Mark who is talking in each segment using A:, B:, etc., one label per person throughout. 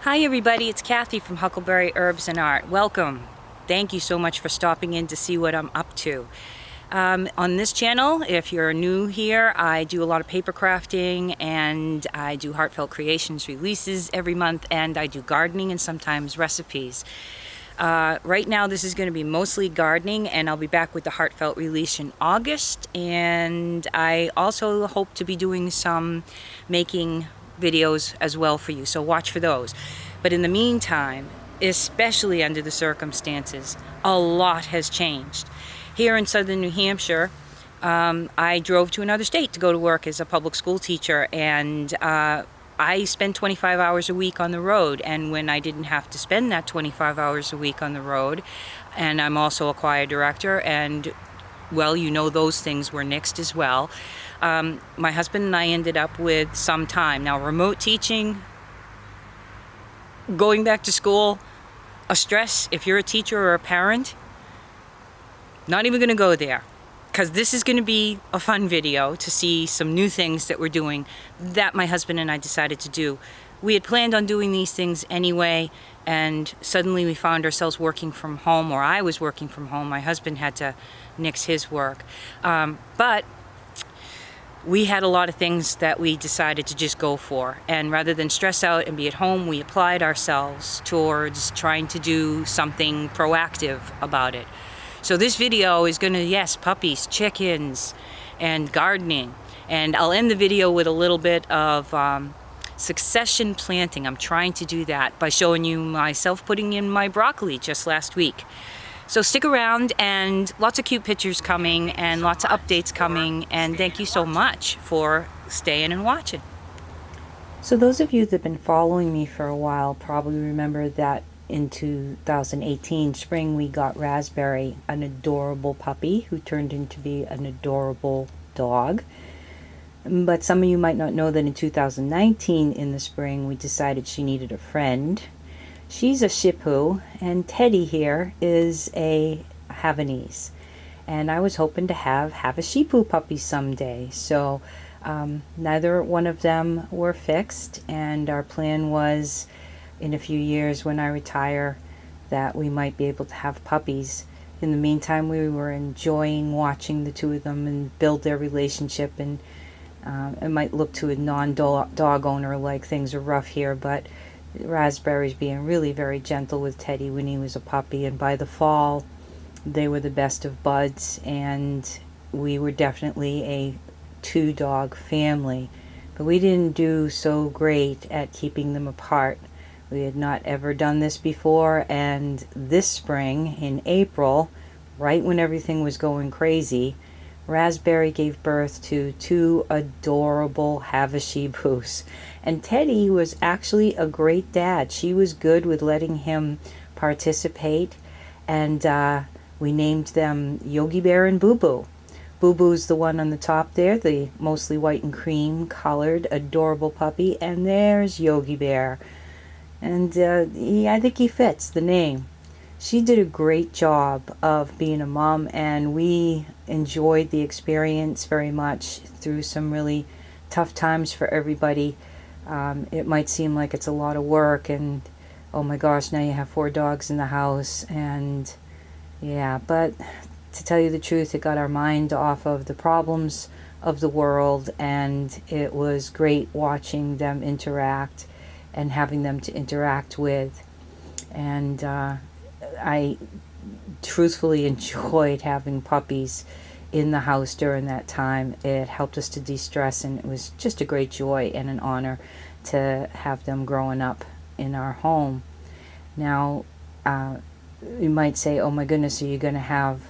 A: Hi everybody, it's Kathy from Huckleberry Herbs and Art. Welcome. Thank you so much for stopping in to see what I'm up to. On this channel, if you're new here, I do a lot of paper crafting and I do Heartfelt Creations releases every month, and I do gardening and sometimes recipes. Right now this is going to be mostly gardening, and I'll be back with the Heartfelt release in August, and I also hope to be doing some making videos as well for you, so watch for those. But in the meantime, especially under the circumstances, a lot has changed. Here in southern New Hampshire, I drove to another state to go to work as a public school teacher, and I spend 25 hours a week on the road. And when I didn't have to spend that 25 hours a week on the road, and I'm also a choir director, and well, you know, those things were nixed as well. My husband and I ended up with some time. Now, remote teaching, going back to school, a stress. If you're a teacher or a parent, not even going to go there, because this is going to be a fun video to see some new things that we're doing that my husband and I decided to do. We had planned on doing these things anyway, and suddenly we found ourselves working from home, or I was working from home. My husband had to nix his work. But we had a lot of things that we decided to just go for. And rather than stress out and be at home, we applied ourselves towards trying to do something proactive about it. So this video is going to, yes, puppies, chickens, and gardening. And I'll end the video with a little bit of succession planting. I'm trying to do that by showing you myself putting in my broccoli just last week. So stick around, and lots of cute pictures coming and lots of updates coming, and thank you so much for staying and watching. So those of you that have been following me for a while probably remember that in 2018 spring we got Raspberry, an adorable puppy who turned into be an adorable dog. But some of you might not know that in 2019 in the spring we decided she needed a friend. She's a Shih Tzu, and Teddy here is a Havanese. And I was hoping to have a Shih Tzu puppy someday. So neither one of them were fixed, and our plan was in a few years when I retire that we might be able to have puppies. In the meantime, we were enjoying watching the two of them and build their relationship, and it might look to a non-dog owner like things are rough here, but Raspberry's being really very gentle with Teddy when he was a puppy, and by the fall they were the best of buds, and we were definitely a two-dog family. But we didn't do so great at keeping them apart. We had not ever done this before, and this spring in April, right when everything was going crazy, Raspberry gave birth to two adorable Havashibus. And Teddy was actually a great dad. She was good with letting him participate, and we named them Yogi Bear and Boo Boo. Boo Boo's the one on the top there, the mostly white and cream colored adorable puppy, and there's Yogi Bear. And I think he fits the name. She did a great job of being a mom, and we enjoyed the experience very much through some really tough times for everybody. It might seem like it's a lot of work, and oh my gosh, now you have 4 dogs in the house, and yeah, but to tell you the truth, it got our mind off of the problems of the world, and it was great watching them interact and having them to interact with. And I truthfully enjoyed having puppies in the house during that time. It helped us to de-stress, and it was just a great joy and an honor to have them growing up in our home. Now, you might say, oh my goodness, are you going to have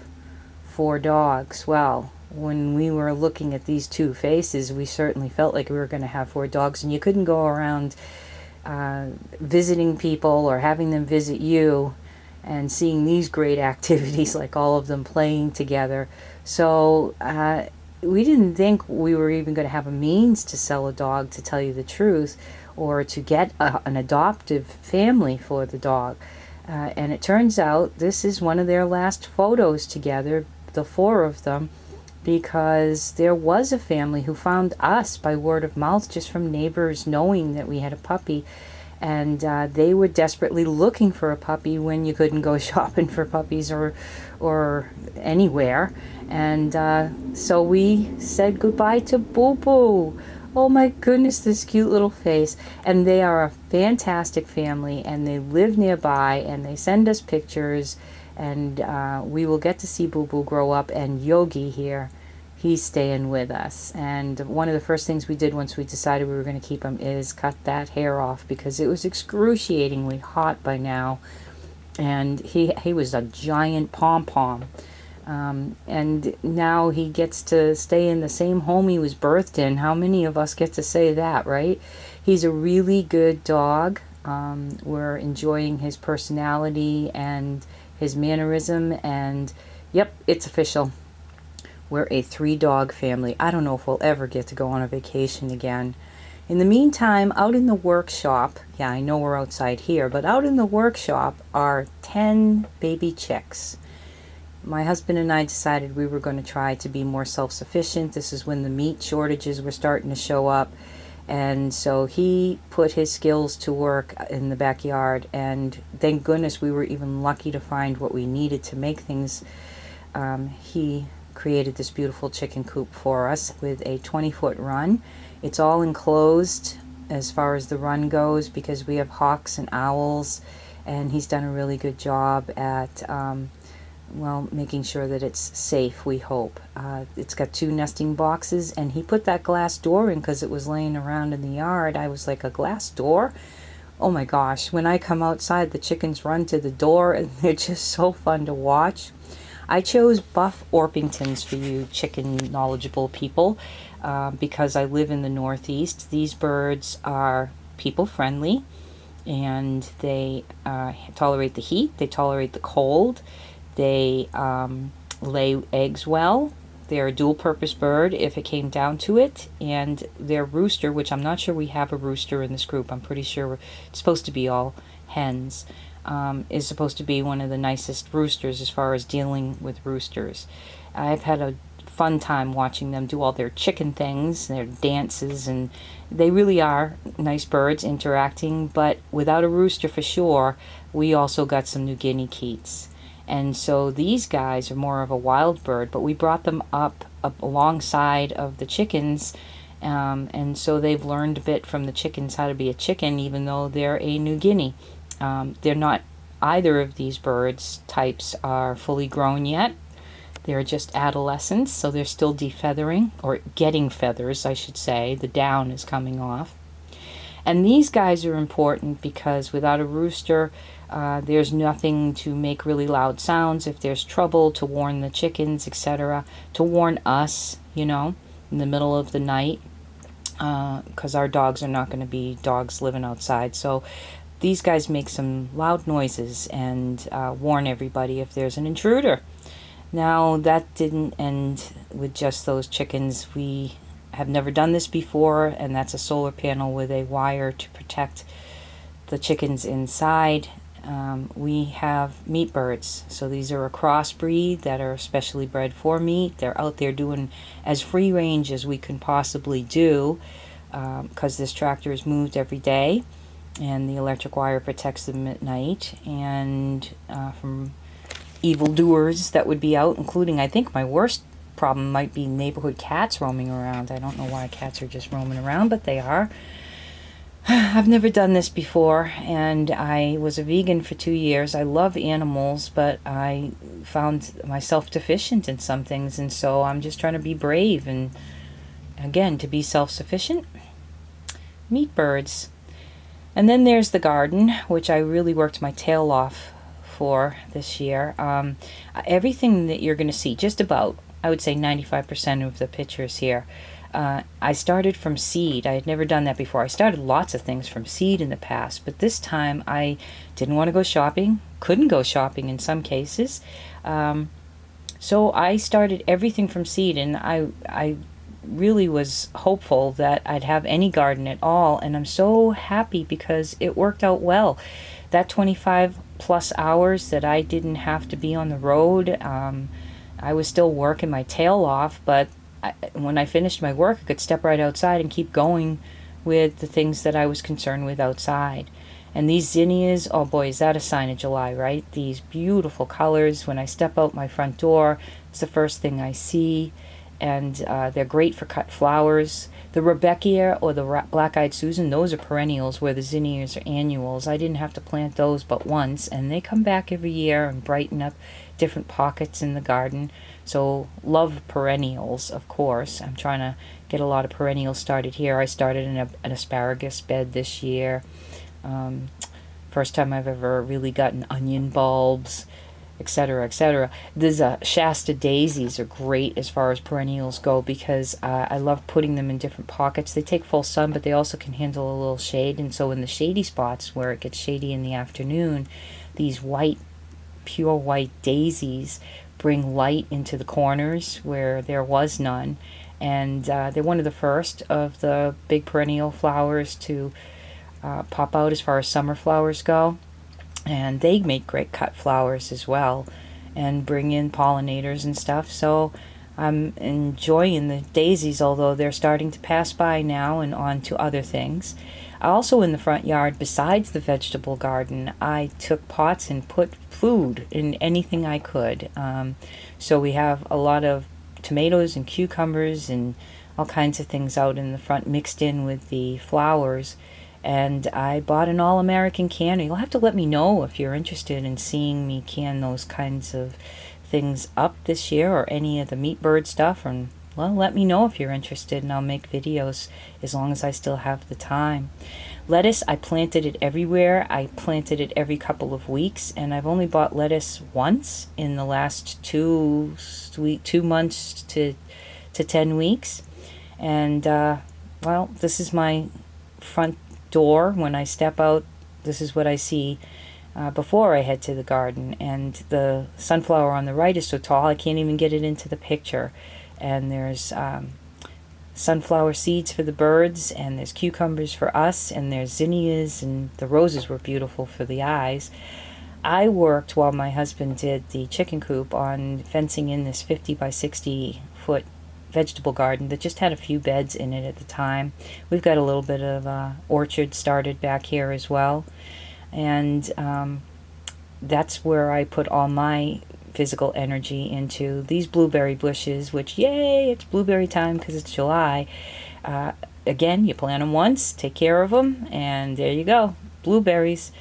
A: 4 dogs? Well, when we were looking at these two faces, we certainly felt like we were going to have 4 dogs, and you couldn't go around visiting people or having them visit you and seeing these great activities like all of them playing together. So we didn't think we were even going to have a means to sell a dog, to tell you the truth, or to get an adoptive family for the dog. And it turns out this is one of their last photos together, the 4 of them, because there was a family who found us by word of mouth, just from neighbors knowing that we had a puppy, and they were desperately looking for a puppy when you couldn't go shopping for puppies or anywhere. And so we said goodbye to Boo Boo. Oh my goodness, this cute little face. And they are a fantastic family, and they live nearby, and they send us pictures, and we will get to see Boo Boo grow up. And Yogi here, he's staying with us. And one of the first things we did once we decided we were going to keep him is cut that hair off, because it was excruciatingly hot by now. And he was a giant pom-pom. And now he gets to stay in the same home he was birthed in. How many of us get to say that, right? He's a really good dog. We're enjoying his personality and his mannerism, and yep, it's official. We're a 3-dog family. I don't know if we'll ever get to go on a vacation again. In the meantime, out in the workshop, yeah, I know we're outside here, but out in the workshop are 10 baby chicks. My husband and I decided we were going to try to be more self-sufficient. This is when the meat shortages were starting to show up. And so he put his skills to work in the backyard. And thank goodness we were even lucky to find what we needed to make things. He created this beautiful chicken coop for us with a 20-foot run. It's all enclosed as far as the run goes, because we have hawks and owls. And he's done a really good job at well, making sure that it's safe, we hope. It's got 2 nesting boxes, and he put that glass door in because it was laying around in the yard. I was like, a glass door? Oh my gosh, when I come outside, the chickens run to the door, and they're just so fun to watch. I chose buff Orpingtons for you chicken knowledgeable people because I live in the Northeast. These birds are people friendly, and they tolerate the heat, they tolerate the cold. They lay eggs well. They're a dual-purpose bird if it came down to it. And their rooster, which I'm not sure we have a rooster in this group, I'm pretty sure it's supposed to be all hens, is supposed to be one of the nicest roosters as far as dealing with roosters. I've had a fun time watching them do all their chicken things, their dances, and they really are nice birds interacting. But without a rooster for sure, we also got some New Guinea Keats. And so these guys are more of a wild bird, but we brought them up alongside of the chickens, and so they've learned a bit from the chickens how to be a chicken, even though they're a New Guinea. They're not, either of these birds types are fully grown yet. They're just adolescents, so they're still defeathering, or getting feathers, I should say. The down is coming off. And these guys are important because without a rooster, there's nothing to make really loud sounds if there's trouble, to warn the chickens, etc., to warn us, you know, in the middle of the night, because our dogs are not going to be dogs living outside. So these guys make some loud noises and warn everybody if there's an intruder. Now, that didn't end with just those chickens. We have never done this before, and that's a solar panel with a wire to protect the chickens inside. We have meat birds. So these are a crossbreed that are specially bred for meat. They're out there doing as free range as we can possibly do, because this tractor is moved every day, and the electric wire protects them at night, and from evildoers that would be out, including, I think my worst problem might be neighborhood cats roaming around. I don't know why cats are just roaming around, but they are. I've never done this before, and I was a vegan for 2 years. I love animals, but I found myself deficient in some things, and so I'm just trying to be brave and, again, to be self-sufficient. Meat birds. And then there's the garden, which I really worked my tail off for this year. Everything that you're going to see, just about, I would say 95% of the pictures here, I started from seed. I had never done that before. I started lots of things from seed in the past, but this time I didn't want to go shopping, couldn't go shopping in some cases. So I started everything from seed, and I really was hopeful that I'd have any garden at all, and I'm so happy because it worked out well. That 25 plus hours that I didn't have to be on the road, I was still working my tail off, but when I finished my work, I could step right outside and keep going with the things that I was concerned with outside. And these zinnias, oh boy, is that a sign of July, right? These beautiful colors. When I step out my front door, it's the first thing I see. And they're great for cut flowers. The Rebecca or the Black-Eyed Susan, those are perennials, where the zinnias are annuals. I didn't have to plant those but once, and they come back every year and brighten up different pockets in the garden. So love perennials, of course. I'm trying to get a lot of perennials started here. I started an asparagus bed this year. First time I've ever really gotten onion bulbs, etc., etc. These Shasta daisies are great as far as perennials go, because I love putting them in different pockets. They take full sun, but they also can handle a little shade. And so in the shady spots where it gets shady in the afternoon, these white, pure white daisies bring light into the corners where there was none. And they're one of the first of the big perennial flowers to pop out as far as summer flowers go. And they make great cut flowers as well, and bring in pollinators and stuff. So I'm enjoying the daisies, although they're starting to pass by now and on to other things. Also in the front yard, besides the vegetable garden, I took pots and put food in anything I could. So we have a lot of tomatoes and cucumbers and all kinds of things out in the front, mixed in with the flowers. And I bought an all-American canner. You'll have to let me know if you're interested in seeing me can those kinds of things up this year, or any of the meat bird stuff. And, well, let me know if you're interested, and I'll make videos as long as I still have the time. Lettuce, I planted it everywhere. I planted it every couple of weeks, and I've only bought lettuce once in the last 2 months to 10 weeks. And, well, this is my front door. When I step out, this is what I see before I head to the garden. And the sunflower on the right is so tall I can't even get it into the picture. And there's sunflower seeds for the birds, and there's cucumbers for us, and there's zinnias, and the roses were beautiful for the eyes. I worked while my husband did the chicken coop on fencing in this 50 by 60 foot vegetable garden that just had a few beds in it at the time. We've got a little bit of orchard started back here as well, and that's where I put all my physical energy into these blueberry bushes, which, yay, it's blueberry time because it's July. Again, you plant them once, take care of them, and there you go, blueberries.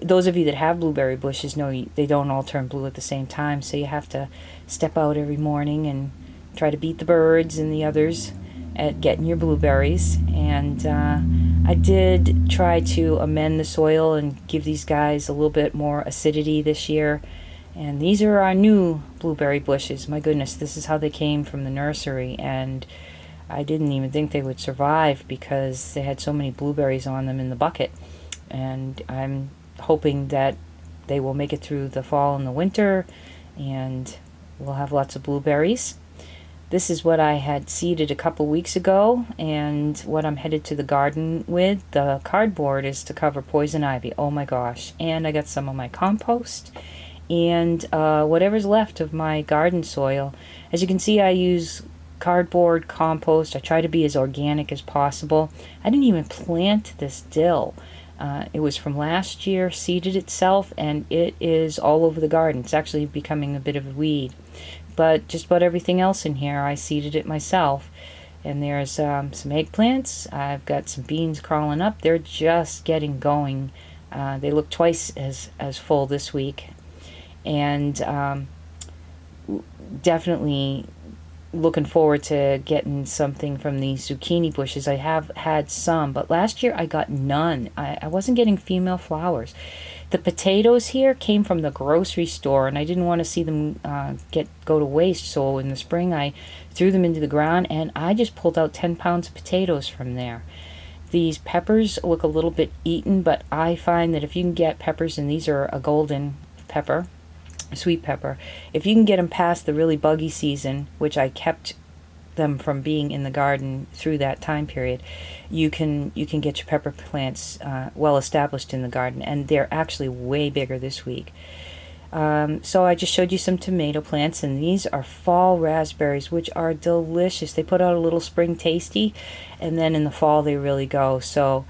A: Those of you that have blueberry bushes know they don't all turn blue at the same time, so you have to step out every morning and try to beat the birds and the others at getting your blueberries. And I did try to amend the soil and give these guys a little bit more acidity this year. And these are our new blueberry bushes. My goodness, this is how they came from the nursery, and I didn't even think they would survive because they had so many blueberries on them in the bucket. And I'm hoping that they will make it through the fall and the winter, and we'll have lots of blueberries. This is what I had seeded a couple weeks ago, and what I'm headed to the garden with. The cardboard is to cover poison ivy. Oh my gosh. And I got some of my compost and whatever's left of my garden soil. As you can see, I use cardboard, compost. I try to be as organic as possible. I didn't even plant this dill. It was from last year, seeded itself, and it is all over the garden. It's actually becoming a bit of a weed. But just about everything else in here, I seeded it myself. And there's some eggplants. I've got some beans crawling up. They're just getting going. They look twice as full this week. And definitely looking forward to getting something from these zucchini bushes. I have had some, but last year I got none. I wasn't getting female flowers. The potatoes here came from the grocery store, and I didn't want to see them go to waste. So in the spring I threw them into the ground, and I just pulled out 10 pounds of potatoes from there. These peppers look a little bit eaten, but I find that if you can get peppers, and these are a golden pepper, sweet pepper, if you can get them past the really buggy season, which I kept them from being in the garden through that time period, you can get your pepper plants well established in the garden, and they're actually way bigger this week. So I just showed you some tomato plants, and these are fall raspberries, which are delicious. They put out a little spring tasty, and then in the fall they really go. So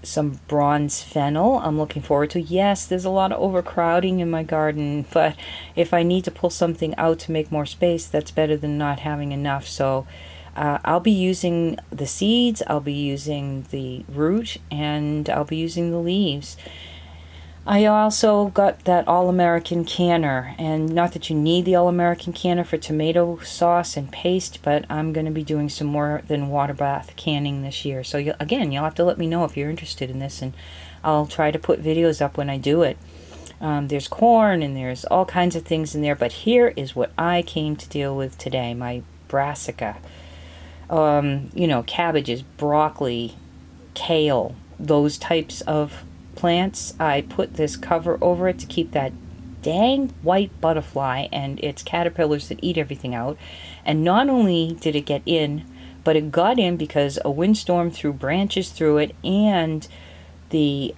A: some bronze fennel I'm looking forward to. Yes, there's a lot of overcrowding in my garden, but if I need to pull something out to make more space, that's better than not having enough. So I'll be using the seeds, I'll be using the root, and I'll be using the leaves. I also got that All-American canner, and not that you need the All-American canner for tomato sauce and paste, but I'm going to be doing some more than water bath canning this year. So again, you'll have to let me know if you're interested in this, and I'll try to put videos up when I do it. There's corn and there's all kinds of things in there, but here is what I came to deal with today, my brassica. Cabbages, broccoli, kale, those types of plants. I put this cover over it to keep that dang white butterfly and its caterpillars that eat everything out. And not only did it get in, but it got in because a windstorm threw branches through it, and the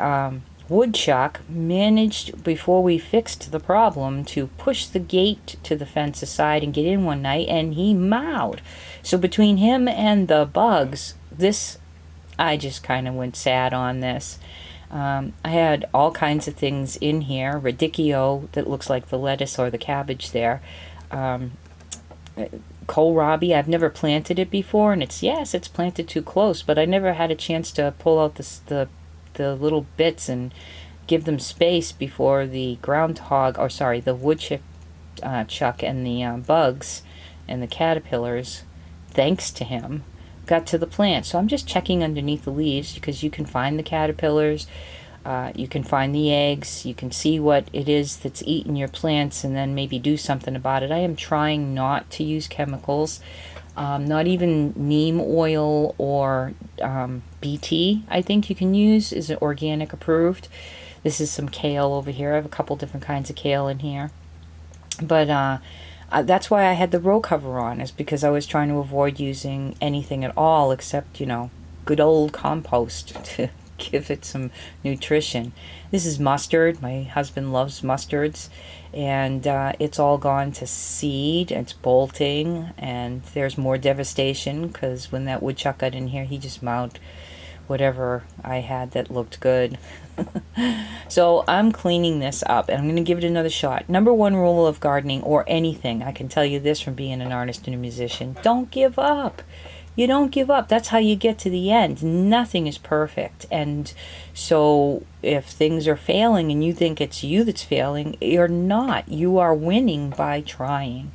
A: woodchuck managed, before we fixed the problem, to push the gate to the fence aside and get in one night, and he meowed. So between him and the bugs, I just kind of went sad on this. I had all kinds of things in here. Radicchio that looks like the lettuce or the cabbage there. Kohlrabi, I've never planted it before, and it's planted too close, but I never had a chance to pull out the little bits and give them space before the the woodchuck chuck and the bugs and the caterpillars, thanks to him, got to the plant. So I'm just checking underneath the leaves, because you can find the caterpillars, you can find the eggs, you can see what it is that's eating your plants, and then maybe do something about it. I am trying not to use chemicals, not even neem oil or BT, I think you can use, is organic approved. This is some kale over here. I have a couple different kinds of kale in here. But that's why I had the row cover on, is because I was trying to avoid using anything at all except, good old compost to give it some nutrition. This is mustard. My husband loves mustards, and it's all gone to seed. It's bolting, and there's more devastation because when that woodchuck got in here, he just mouthed whatever I had that looked good. So I'm cleaning this up, and I'm going to give it another shot. Number one rule of gardening, or anything, I can tell you this from being an artist and a musician: don't give up. You don't give up. That's how you get to the end. Nothing is perfect. And so if things are failing and you think it's you that's failing, you're not. You are winning by trying.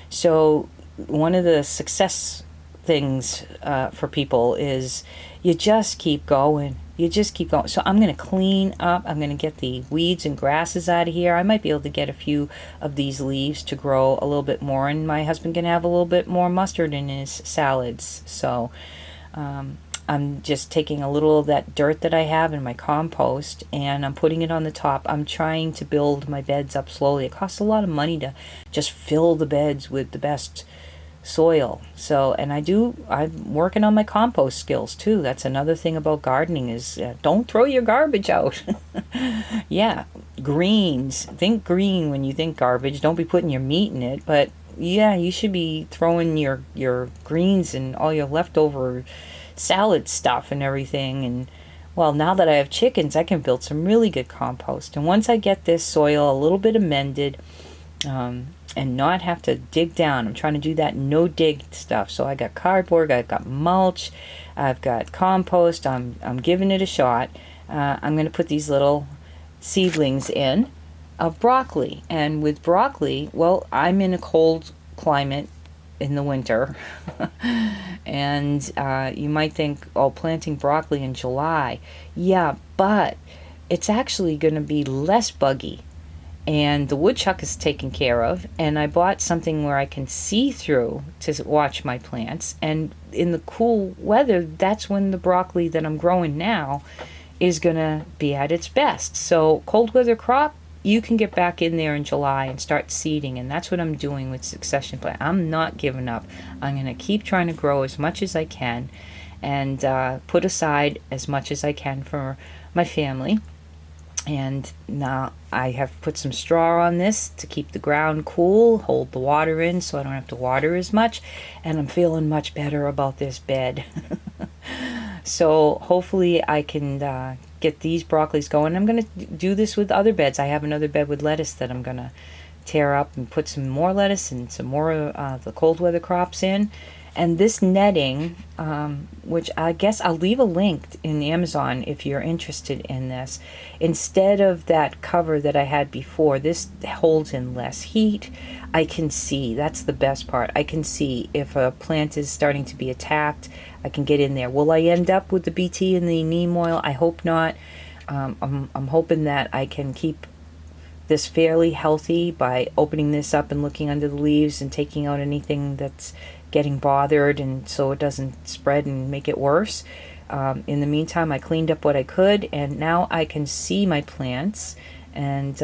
A: So one of the success things for people is you just keep going. You just keep going. So I'm going to clean up. I'm going to get the weeds and grasses out of here. I might be able to get a few of these leaves to grow a little bit more, and my husband can have a little bit more mustard in his salads. So I'm just taking a little of that dirt that I have in my compost, and I'm putting it on the top. I'm trying to build my beds up slowly. It costs a lot of money to just fill the beds with the best soil. So, and I'm working on my compost skills too. That's another thing about gardening is don't throw your garbage out. Yeah, greens. Think green when you think garbage. Don't be putting your meat in it, but yeah, you should be throwing your greens and all your leftover salad stuff and everything. And well, now that I have chickens, I can build some really good compost. And once I get this soil a little bit amended, and not have to dig down. I'm trying to do that no dig stuff. So I got cardboard, I've got mulch, I've got compost. I'm giving it a shot. I'm going to put these little seedlings in of broccoli. And with broccoli, well, I'm in a cold climate in the winter. And you might think, oh, planting broccoli in July. Yeah, but it's actually going to be less buggy. And the woodchuck is taken care of, and I bought something where I can see through to watch my plants. And in the cool weather, that's when the broccoli that I'm growing now is going to be at its best. So cold weather crop, you can get back in there in July and start seeding, and that's what I'm doing with succession plant. I'm not giving up. I'm going to keep trying to grow as much as I can and put aside as much as I can for my family. And now I have put some straw on this to keep the ground cool, hold the water in so I don't have to water as much. And I'm feeling much better about this bed. So hopefully I can get these broccolis going. I'm going to do this with other beds. I have another bed with lettuce that I'm going to tear up and put some more lettuce and some more the cold weather crops in. And this netting, which I guess I'll leave a link in Amazon if you're interested in this. Instead of that cover that I had before, this holds in less heat. I can see, that's the best part, I can see if a plant is starting to be attacked, I can get in there. Will I end up with the BT and the neem oil? I hope not. I'm hoping that I can keep this fairly healthy by opening this up and looking under the leaves and taking out anything that's getting bothered, and so it doesn't spread and make it worse. In the meantime, I cleaned up what I could, and now I can see my plants and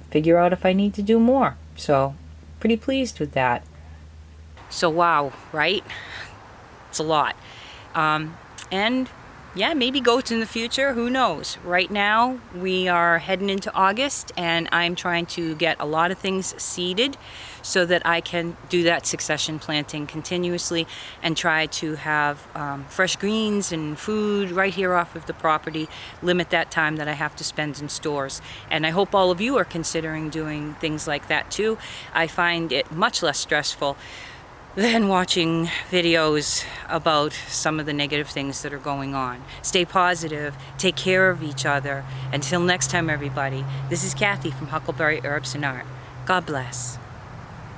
A: figure out if I need to do more. So pretty pleased with that. So wow, right? It's a lot. And yeah, maybe goats in the future, who knows? Right now we are heading into August, and I'm trying to get a lot of things seeded so that I can do that succession planting continuously and try to have fresh greens and food right here off of the property, limit that time that I have to spend in stores. And I hope all of you are considering doing things like that too. I find it much less stressful than watching videos about some of the negative things that are going on. Stay positive, take care of each other. Until next time, everybody, this is Kathy from Huckleberry Herbs and Art. God bless.